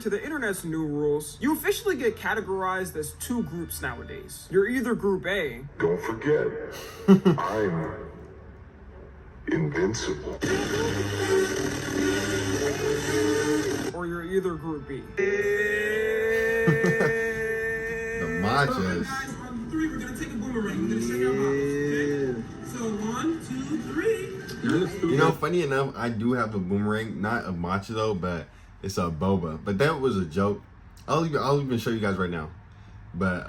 to the internet's new rules, you officially get categorized as two groups nowadays. You're either Group A. Don't forget, I'm invincible. Or you're either Group B. The machos. Guys, on 3, we're gonna take a boomerang. We're gonna check our boxes, okay? So 1, 2, 3. You know, funny enough, I do have a boomerang, not a matcha though, but it's a boba. But that was a joke. I'll even show you guys right now. But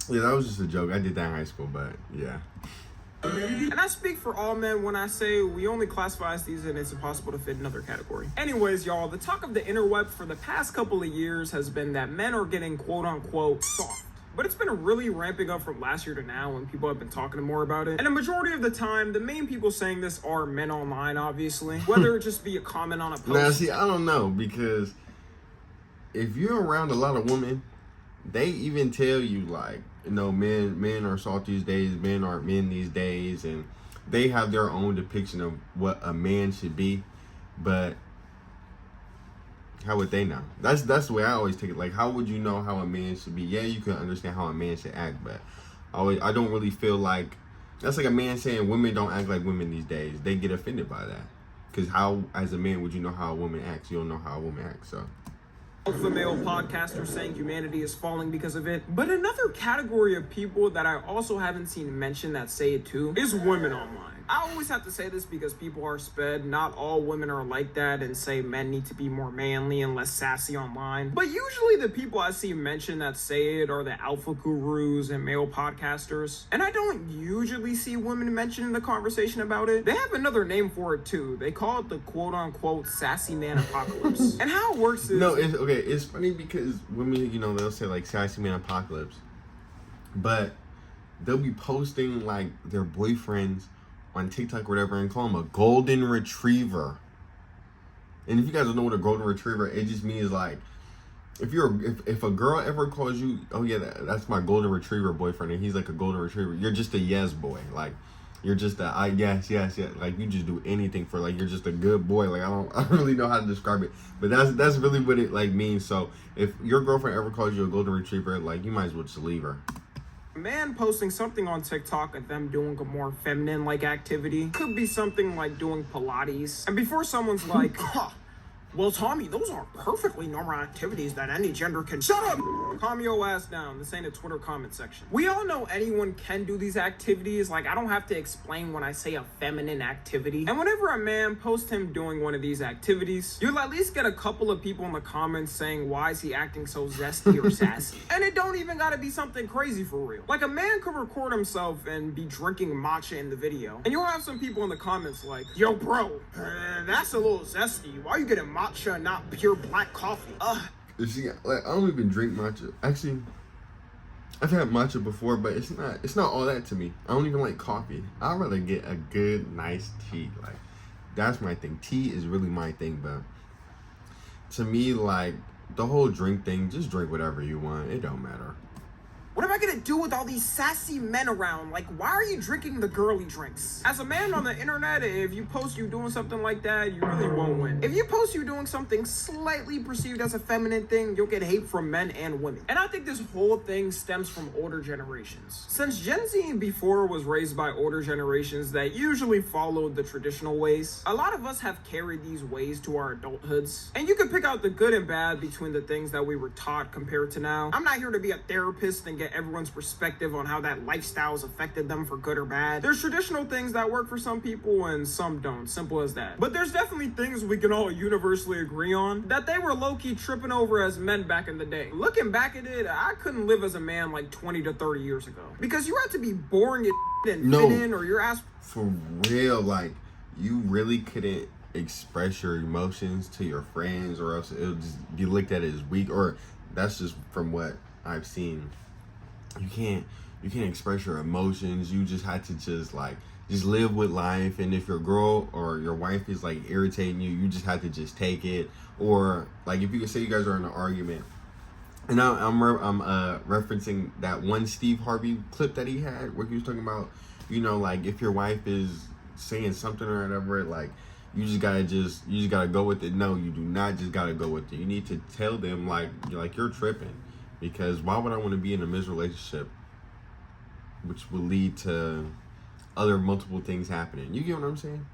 yeah, that was just a joke. I did that in high school, but yeah. And I speak for all men when I say we only classify as these and it's impossible to fit another category. Anyways, y'all, the talk of the interweb for the past couple of years has been that men are getting quote unquote soft. But it's been really ramping up from last year to now when people have been talking more about it. And a majority of the time, the main people saying this are men online, obviously. Whether it just be a comment on a post. Now, see, I don't know, because if you're around a lot of women, they even tell you, like, you know, men are soft these days, men aren't men these days, and they have their own depiction of what a man should be. But how would they know? That's the way I always take it. Like, how would you know how a man should be? Yeah, you can understand how a man should act, but I don't really feel like that's like a man saying women don't act like women these days. They get offended by that, because how, as a man, would you know how a woman acts? You don't know how a woman acts, so. Alpha male podcasters saying humanity is falling because of it. But another category of people that I also haven't seen mentioned that say it too is women online. I always have to say this because people are sped. Not all women are like that and say men need to be more manly and less sassy online. But usually the people I see mentioned that say it are the alpha gurus and male podcasters. And I don't usually see women mentioned in the conversation about it. They have another name for it too. They call it the quote unquote SASSY Man Apocalypse. And how it works is... No, it's okay. It's funny because women, you know, they'll say like SASSY Man Apocalypse, but they'll be posting like their boyfriends on TikTok or whatever and call them a golden retriever. And if you guys don't know what a golden retriever, it just means like if a girl ever calls you, oh yeah, that's my golden retriever boyfriend, and he's like a golden retriever, you're just a yes boy. Like you're just a yes. Like you just do anything for, like, you're just a good boy. Like I don't really know how to describe it, but that's really what it like means. So if your girlfriend ever calls you a golden retriever, like you might as well just leave her. A man posting something on TikTok of them doing a more feminine-like activity could be something like doing Pilates. And before someone's like, huh, well, Tommy, those are perfectly normal activities that any gender can... Shut up! Calm your ass down. This ain't a Twitter comment section. We all know anyone can do these activities. Like, I don't have to explain when I say a feminine activity. And whenever a man posts him doing one of these activities, you'll at least get a couple of people in the comments saying, why is he acting so zesty or sassy? And it don't even gotta be something crazy for real. Like, a man could record himself and be drinking matcha in the video. And you'll have some people in the comments like, yo, bro, that's a little zesty. Why are you getting matcha and not pure black coffee? You see, like, I don't even drink matcha. Actually, I've had matcha before, but it's not all that to me. I don't even like coffee. I'd rather get a good, nice tea. Like, that's my thing. Tea is really my thing, but to me, like, the whole drink thing, just drink whatever you want. It don't matter. What am I gonna do with all these sassy men around? Like, why are you drinking the girly drinks? As a man on the internet, if you post you doing something like that, you really won't win. If you post you doing something slightly perceived as a feminine thing, you'll get hate from men and women. And I think this whole thing stems from older generations. Since Gen Z and before was raised by older generations that usually followed the traditional ways, a lot of us have carried these ways to our adulthoods. And you can pick out the good and bad between the things that we were taught compared to now. I'm not here to be a therapist and get everyone's perspective on how that lifestyle has affected them for good or bad. There's traditional things that work for some people and some don't. Simple as that. But there's definitely things we can all universally agree on that they were low-key tripping over as men back in the day. Looking back at it, I couldn't live as a man like 20 to 30 years ago. Because you had to be boring as and fit in, or your ass... For real, like, you really couldn't express your emotions to your friends, or else it would just be looked at as weak. Or that's just from what I've seen. You can't express your emotions. You just had to just live with life. And if your girl or your wife is like irritating you, you just had to just take it. Or like if you could say you guys are in an argument, and now I'm referencing that one Steve Harvey clip that he had where he was talking about, you know, like if your wife is saying something or whatever, like you just gotta go with it. No, you do not just gotta go with it. You need to tell them like you're tripping, because why would I want to be in a miserable relationship, which will lead to other multiple things happening? You get what I'm saying?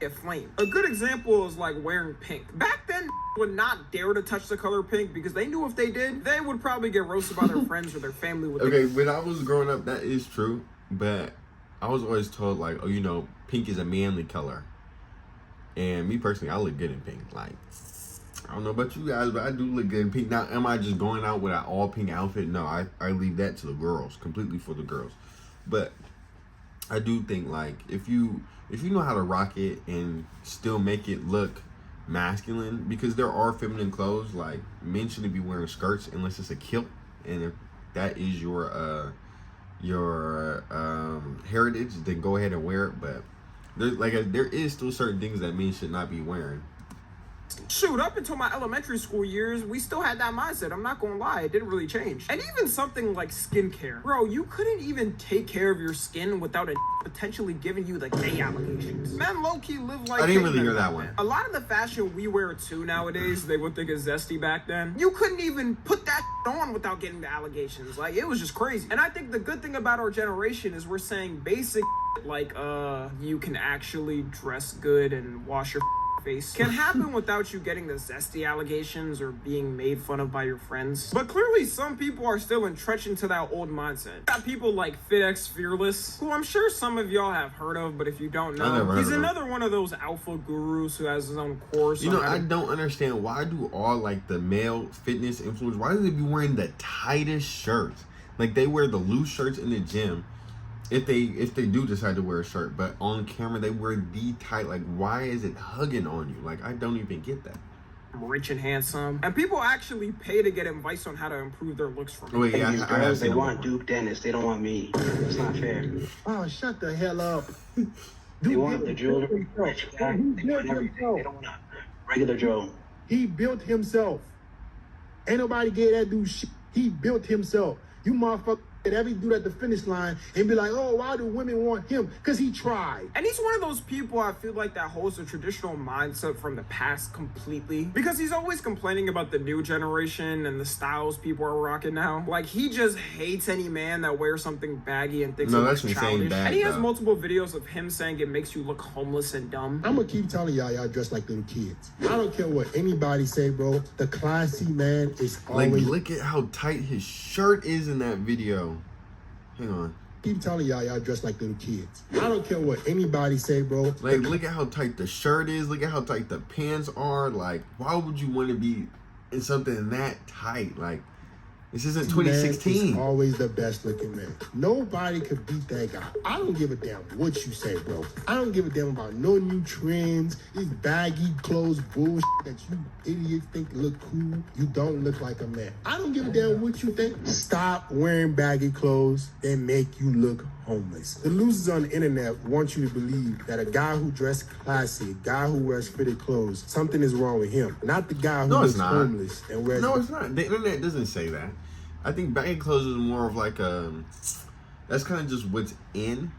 A flame. A good example is like wearing pink. Back then, would not dare to touch the color pink because they knew if they did, they would probably get roasted by their friends or their family. Okay, when I was growing up, that is true, but I was always told like, oh, you know, pink is a manly color. And me personally, I look good in pink. Like, I don't know about you guys, but I do look good in pink. Now, am I just going out with an all pink outfit? No, I leave that to the girls, completely for the girls. But I do think like if you know how to rock it and still make it look masculine, because there are feminine clothes, like men shouldn't be wearing skirts unless it's a kilt, and if that is your heritage, then go ahead and wear it. But there is still certain things that men should not be wearing. Shoot, up until my elementary school years, we still had that mindset. I'm not gonna lie, it didn't really change. And even something like skincare. Bro, you couldn't even take care of your skin without a potentially giving you the gay allegations. Men low-key live like... I didn't really hear that one. A lot of the fashion we wear too nowadays, they would think is zesty back then. You couldn't even put that on without getting the allegations. Like, it was just crazy. And I think the good thing about our generation is we're saying basic like, you can actually dress good and wash your face can happen without you getting the zesty allegations or being made fun of by your friends. But clearly some people are still entrenched into that old mindset. Got people like FitX Fearless, who I'm sure some of y'all have heard of, but if you don't know, he's another one of those alpha gurus who has his own course. You know, I don't understand, why do all like the male fitness influencers, why do they be wearing the tightest shirts? Like they wear the loose shirts in the gym if they do decide to wear a shirt, but on camera they wear the tight. Like, why is it hugging on you? Like, I don't even get that. Rich and handsome, and people actually pay to get advice on how to improve their looks from These girls, they want Duke Dennis, they don't want me. It's not fair. Oh, shut the hell up. They want the jewelry, rich guy, they want everything. They don't want a regular Joe. He built himself. Ain't nobody gave that dude shit. He built himself. You motherfucker every dude at the finish line and be like, oh, why do women want him? Because he tried. And he's one of those people I feel like that holds a traditional mindset from the past completely, because he's always complaining about the new generation and the styles people are rocking now. Like, he just hates any man that wears something baggy and thinks it's childish. And he has multiple videos of him saying it makes you look homeless and dumb. I'm gonna keep telling y'all dress like little kids. I don't care what anybody say, bro. The classy man is always... Like, look at how tight his shirt is in that video. Hang on. Keep telling y'all dress like little kids. I don't care what anybody say, bro. Like, look at how tight the shirt is. Look at how tight the pants are. Like, why would you want to be in something that tight? Like, this isn't 2016. Man, always the best looking man. Nobody could beat that guy. I don't give a damn what you say, bro. I don't give a damn about no new trends, these baggy clothes bullshit that you idiots think look cool. You don't look like a man. I don't give a damn what you think. Stop wearing baggy clothes. They make you look homeless. The losers on the internet want you to believe that a guy who dressed classy, a guy who wears fitted clothes, something is wrong with him. Not the guy who looks homeless and wears... No, it's not. The internet doesn't say that. I think baggy clothes is more of like that's kind of just what's in.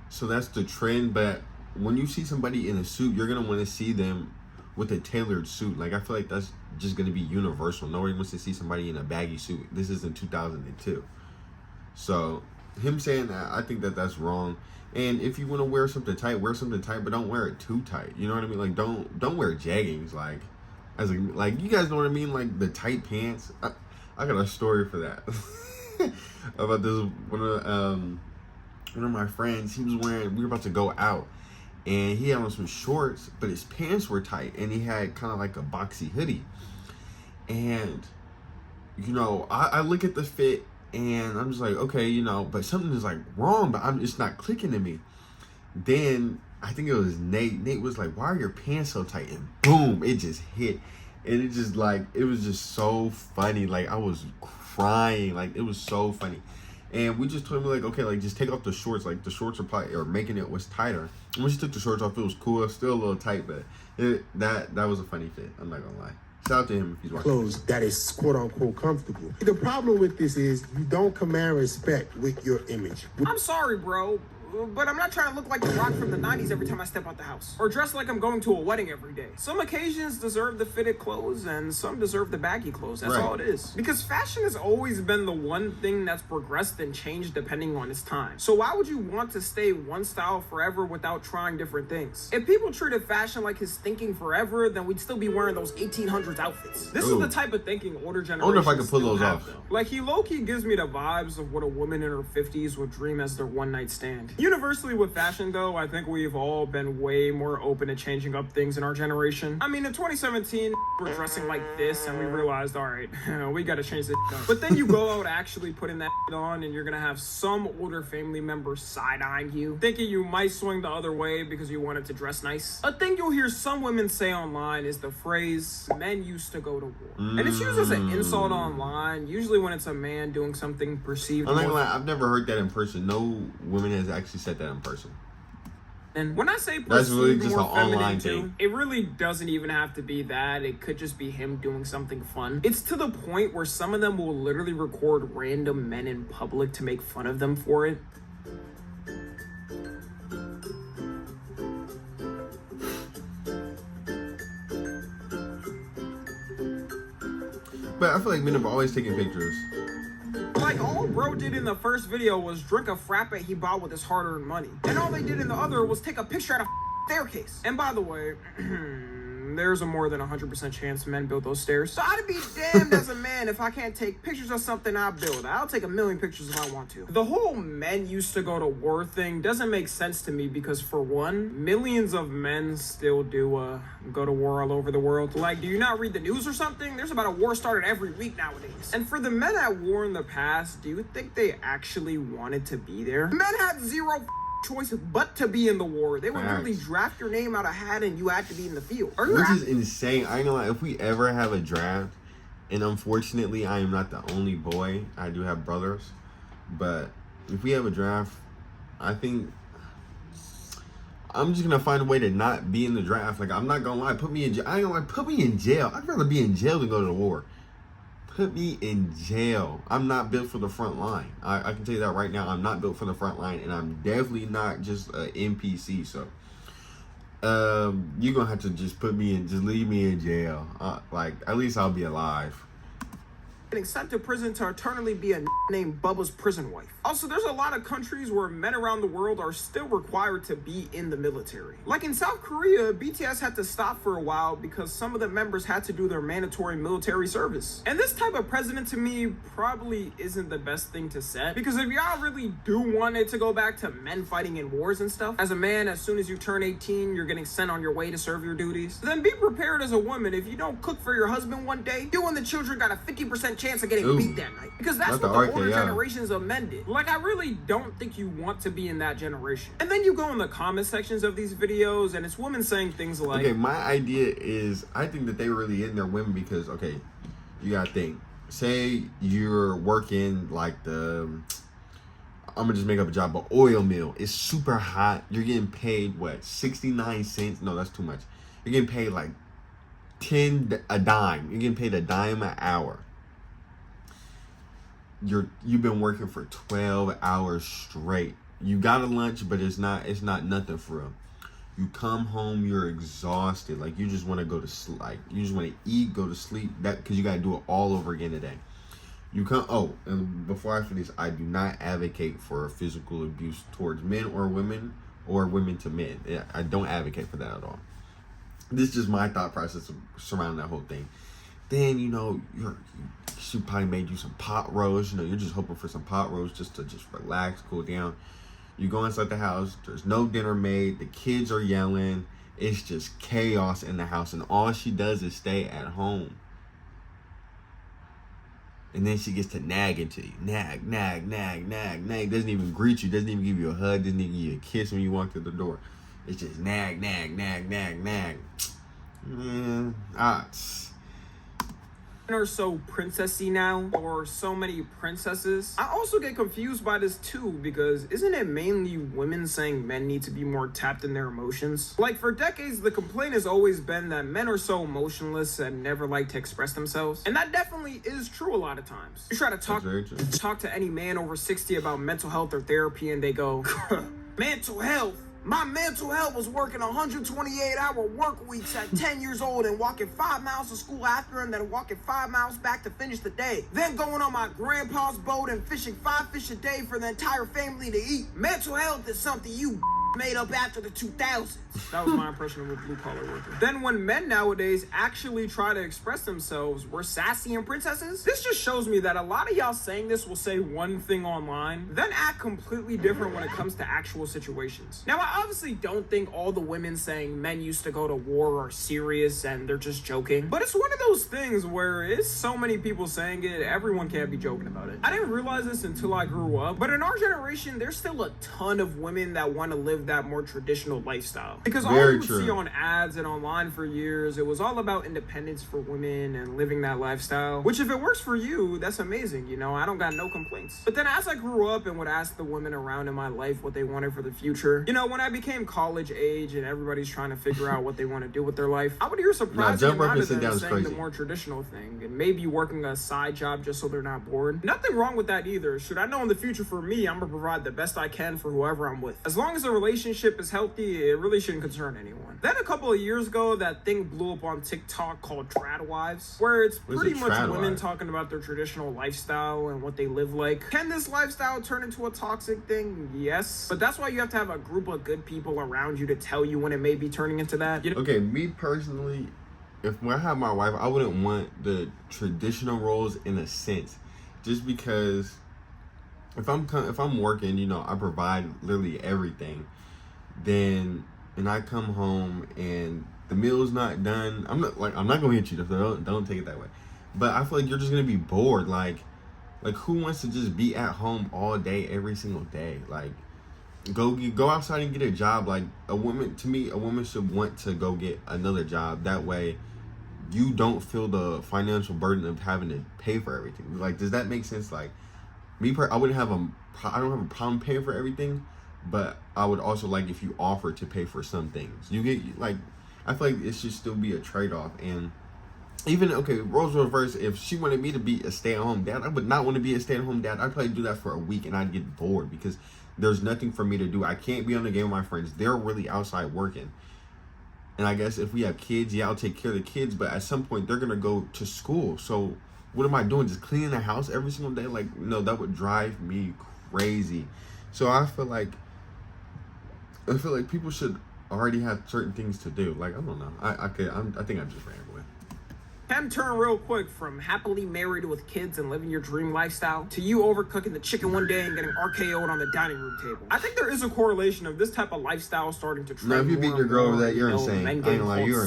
So that's the trend. But when you see somebody in a suit, you're going to want to see them with a tailored suit. Like, I feel like that's just going to be universal. Nobody wants to see somebody in a baggy suit. This is in 2002. So him saying that, I think that that's wrong. And if you want to wear something tight, but don't wear it too tight. You know what I mean? Like, don't wear jeggings. Like, you guys know what I mean? Like the tight pants. I got a story for that about this. One of my friends, we were about to go out, and he had on some shorts, but his pants were tight, and he had kind of like a boxy hoodie. And, you know, I look at the fit, and I'm just like, okay, you know, but something is like wrong, but it's not clicking to me. Then I think it was Nate. Nate was like, why are your pants so tight? And boom, it just hit. And it just like, it was just so funny. Like, I was crying. Like, it was so funny. And we just told him, like, okay, like, just take off the shorts. Like, the shorts are making it was tighter. And when she took the shorts off, it was cool. It was still a little tight, but that was a funny fit. I'm not gonna lie. Shout out to him if he's watching. Clothes that is quote unquote comfortable. The problem with this is you don't command respect with your image. I'm sorry, bro. but I'm not trying to look like the Rock from the 90s every time I step out the house. Or dress like I'm going to a wedding every day. Some occasions deserve the fitted clothes and some deserve the baggy clothes. That's all it is. Because fashion has always been the one thing that's progressed and changed depending on its time. So why would you want to stay one style forever without trying different things? If people treated fashion like his thinking forever, then we'd still be wearing those 1800s outfits. This is the type of thinking older generations I wonder if I could pull those off. Though. Like, he low-key gives me the vibes of what a woman in her 50s would dream as their one-night stand. Universally with fashion, though, I think we've all been way more open to changing up things in our generation. I mean, in 2017, we're dressing like this, and we realized, all right, we gotta change this up. But then you go out actually putting that on, and you're gonna have some older family member side-eyeing you, thinking you might swing the other way because you wanted to dress nice. A thing you'll hear some women say online is the phrase, men used to go to war. And it's used as an insult online, usually when it's a man doing something perceived. I'm not gonna lie, I've never heard that in person. No woman has actually said that in person. And when I say that's really just an more online too, thing. it really doesn't even have to be that. It could just be him doing something fun. It's to the point where some of them will literally record random men in public to make fun of them for it. But I feel like men have always taken pictures. Like, all bro did in the first video was drink a frappe he bought with his hard-earned money. And all they did in the other was take a picture at a staircase. And by the way, there's a more than 100% chance men built those stairs. So I'd be damned as a man if I can't take pictures of something I build. I'll take 1,000,000 pictures if I want to. The whole men used to go to war thing doesn't make sense to me because, for one, millions of men still do go to war all over the world. Like, do you not read the news or something? There's about a war started every week nowadays. And for the men at war in the past, do you think they actually wanted to be there? Men had zero choice but to be in the war. They would literally draft your name out of a hat and you had to be in the field. Which is insane. I know, like, if we ever have a draft, and unfortunately I am not the only boy, I do have brothers, but if we have a draft, I think I'm just gonna find a way to not be in the draft. Like, I'm not gonna lie, put me in jail. I ain't gonna lie, put me in jail. I'd rather be in jail than go to the war. Put me in jail. I'm not built for the front line. I can tell you that right now. I'm not built for the front line, and I'm definitely not just an NPC. So, you're gonna have to just put me in, just leave me in jail. Like, at least I'll be alive. Getting sent to prison to eternally be a named Bubba's prison wife. Also, there's a lot of countries where men around the world are still required to be in the military. Like in South Korea, BTS had to stop for a while because some of the members had to do their mandatory military service. And this type of president, to me, probably isn't the best thing to set, because if y'all really do want it to go back to men fighting in wars and stuff, as a man, as soon as you turn 18, you're getting sent on your way to serve your duties. Then be prepared as a woman. If you don't cook for your husband one day, you and the children got a 50% chance of getting beat that night. Because that's what the older generations of men did. Like, I really don't think you want to be in that generation. And then you go in the comment sections of these videos, and it's women saying things like, okay, my idea is, I think that they really in there women because, okay, you gotta think. Say you're working like I'm gonna just make up a job, but oil mill. It's super hot. You're getting paid, what, 69 cents? No, that's too much. You're getting paid like a dime. You're getting paid a dime an hour. You've been working for 12 hours straight. You got a lunch, but it's not nothing for real. You come home, you're exhausted. Like, you just want to go to sleep. Like, you just want to eat, go to sleep. That because you got to do it all over again today. You come. Oh, and before I finish, I do not advocate for physical abuse towards men or women to men. I don't advocate for that at all. This is just my thought process surrounding that whole thing. Then, you know, she probably made you some pot roast. You know, you're just hoping for some pot roast just to relax, cool down. You go inside the house. There's no dinner made. The kids are yelling. It's just chaos in the house. And all she does is stay at home. And then she gets to nagging to you. Nag. Doesn't even greet you. Doesn't even give you a hug. Doesn't even give you a kiss when you walk through the door. It's just nag. Man, are so princessy now, or so many princesses. I also get confused by this too, because isn't it mainly women saying men need to be more tapped in their emotions? Like, for decades, the complaint has always been that men are so emotionless and never like to express themselves. And that definitely is true a lot of times. You try to talk to any man over 60 about mental health or therapy, and they go, Mental health. My mental health was working 128-hour work weeks at 10 years old and walking 5 miles to school after and then walking 5 miles back to finish the day. Then going on my grandpa's boat and fishing 5 fish a day for the entire family to eat. Mental health is something you made up after the 2000s. That was my impression of a blue-collar worker. Then when men nowadays actually try to express themselves, we're sassy and princesses? This just shows me that a lot of y'all saying this will say one thing online, then act completely different when it comes to actual situations. Now, I obviously don't think all the women saying men used to go to war are serious and they're just joking, but it's one of those things where it's so many people saying it, everyone can't be joking about it. I didn't realize this until I grew up, but in our generation, there's still a ton of women that want to live that more traditional lifestyle. Because all you would see on ads and online for years, it was all about independence for women and living that lifestyle, which if it works for you, that's amazing, you know, I don't got no complaints. But then as I grew up and would ask the women around in my life what they wanted for the future, you know, when I became college age and everybody's trying to figure out what they want to do with their life, I would hear surprising amount of them saying the more traditional thing and maybe working a side job just so they're not bored. Nothing wrong with that either. Should I know in the future for me, I'm gonna provide the best I can for whoever I'm with. As long as the relationship is healthy, it really shouldn't concern anyone. Then a couple of years ago, that thing blew up on TikTok called trad wives, where it's pretty much women talking about their traditional lifestyle and what they live like. Can this lifestyle turn into a toxic thing? Yes, but that's why you have to have a group of good people around you to tell you when it may be turning into that. You know? Okay, me personally, when I have my wife, I wouldn't want the traditional roles in a sense, just because if I'm working, you know, I provide literally everything. Then and I come home and the meal's not done, I'm not gonna hit you, so don't take it that way. But I feel like you're just gonna be bored. Like who wants to just be at home all day, every single day? Like go outside and get a job. Like a woman should want to go get another job. That way you don't feel the financial burden of having to pay for everything. Like, does that make sense? Like I don't have a problem paying for everything, but I would also like if you offer to pay for some things. You get, like, I feel like it should still be a trade-off. And even, okay, roles reverse, if she wanted me to be a stay-at-home dad, I would not want to be a stay-at-home dad. I'd probably do that for a week and I'd get bored because there's nothing for me to do. I can't be on the game with my friends. They're really outside working. And I guess if we have kids, yeah, I'll take care of the kids, but at some point they're going to go to school. So what am I doing? Just cleaning the house every single day? Like, no, that would drive me crazy. So I feel like people should already have certain things to do. Like, I don't know. I think I'm just rambling. Can turn real quick from happily married with kids and living your dream lifestyle to you overcooking the chicken one day and getting RKO'd on the dining room table. I think there is a correlation of this type of lifestyle starting to trend. No, if you beat your girl over that, you're insane. I ain't gonna lie, you're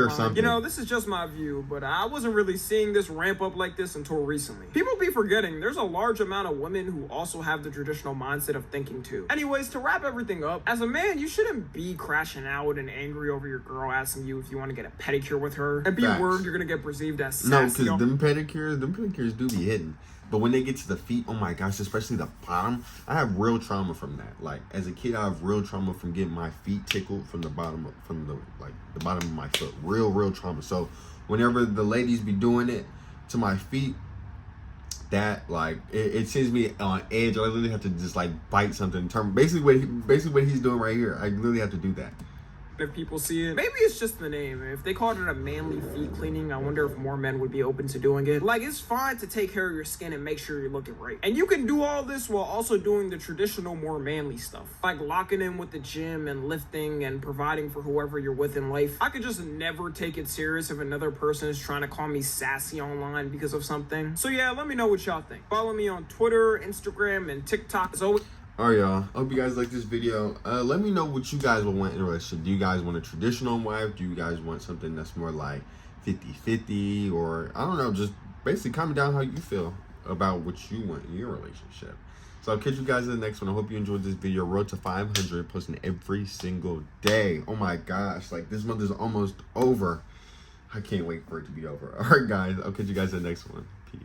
something. You know, this is just my view, but I wasn't really seeing this ramp up like this until recently. People be forgetting there's a large amount of women who also have the traditional mindset of thinking too. Anyways, to wrap everything up, as a man, you shouldn't be crashing out and angry over your girl asking you if you want to get a pedicure with her. And be worried you're gonna get perceived as sassy. No, because them pedicures do be hidden. But when they get to the feet, oh my gosh, especially the bottom, I have real trauma from that. Like, as a kid, I have real trauma from getting my feet tickled from the bottom of my foot. Real trauma. So whenever the ladies be doing it to my feet, that, like, it sends me on edge. I literally have to just, like, bite something. Basically what he's doing right here, I literally have to do that. If people see it, maybe it's just the name. If they called it a manly feet cleaning, I wonder if more men would be open to doing it. Like, it's fine to take care of your skin and make sure you're looking right. And you can do all this while also doing the traditional, more manly stuff. Like locking in with the gym and lifting and providing for whoever you're with in life. I could just never take it serious if another person is trying to call me sassy online because of something. So yeah, let me know what y'all think. Follow me on Twitter, Instagram, and TikTok. As always. Alright, y'all. I hope you guys like this video. Let me know what you guys will want in a relationship. Do you guys want a traditional wife? Do you guys want something that's more like 50-50? Or, I don't know, just basically comment down how you feel about what you want in your relationship. So I'll catch you guys in the next one. I hope you enjoyed this video. Road to 500, posting every single day. Oh my gosh, like, this month is almost over. I can't wait for it to be over. Alright, guys. I'll catch you guys in the next one. Peace.